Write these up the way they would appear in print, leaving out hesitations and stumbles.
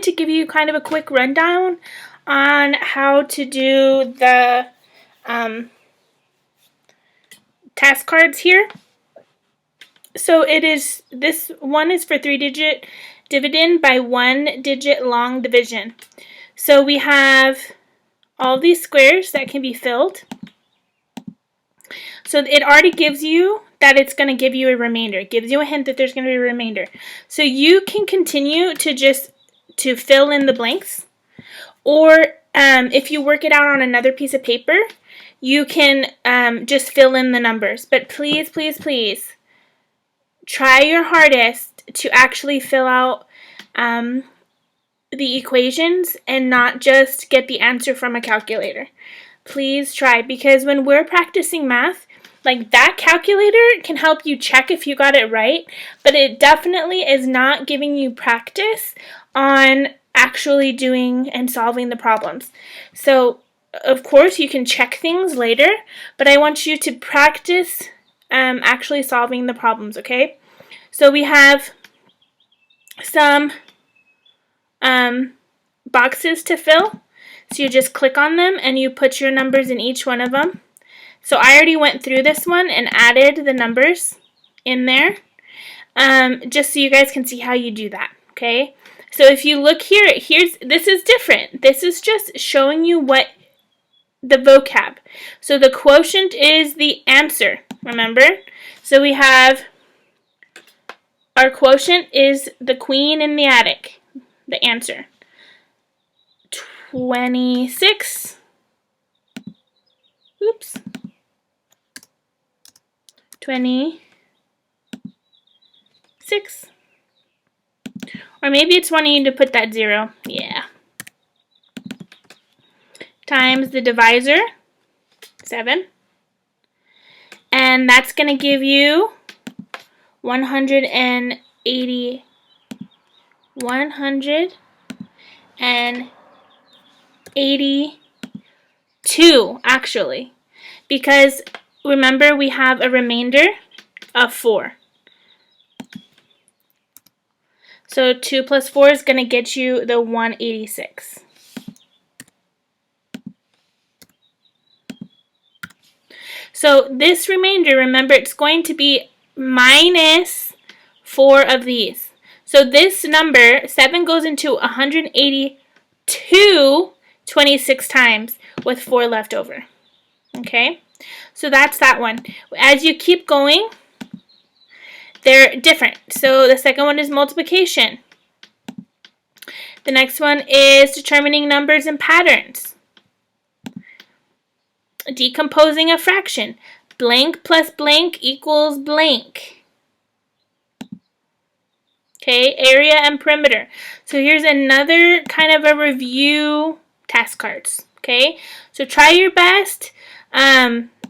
to give you kind of a quick rundown on how to do the task cards here. So this one is for 3-digit dividend by 1-digit long division. So we have all these squares that can be filled. So it already gives you that it's going to give you a remainder. It gives you a hint that there's going to be a remainder. So you can continue to fill in the blanks, or if you work it out on another piece of paper, you can just fill in the numbers. But please, please, please try your hardest to actually fill out the equations and not just get the answer from a calculator. Please try, because when we're practicing math, like, that calculator can help you check if you got it right, but it definitely is not giving you practice on actually doing and solving the problems. So, of course, you can check things later, but I want you to practice actually solving the problems, okay? So we have some boxes to fill. So you just click on them and you put your numbers in each one of them. So I already went through this one and added the numbers in there, just so you guys can see how you do that, okay? So if you look here, this is different. This is just showing you what the vocab. So the quotient is the answer, remember? So we have our quotient is the queen in the attic, the answer. 26. Oops. 26. Or maybe it's wanting you to put that 0. Yeah. Times the divisor, 7. And that's going to give you 182, actually. Because remember, we have a remainder of 4. So 2 plus 4 is going to get you the 186. So this remainder, remember, it's going to be minus 4 of these. So this number, 7, goes into 182 26 times with 4 left over. Okay? So that's that one. As you keep going, they're different. So the second one is multiplication. The next one is determining numbers and patterns. Decomposing a fraction. Blank plus blank equals blank. Okay, area and perimeter. So here's another kind of a review task cards. Okay, so try your best.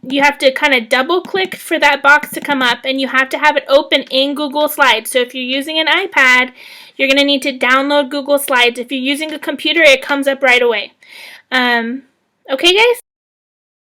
You have to kind of double click for that box to come up, and you have to have it open in Google Slides. So if you're using an iPad, you're going to need to download Google Slides. If you're using a computer, it comes up right away. Okay, guys?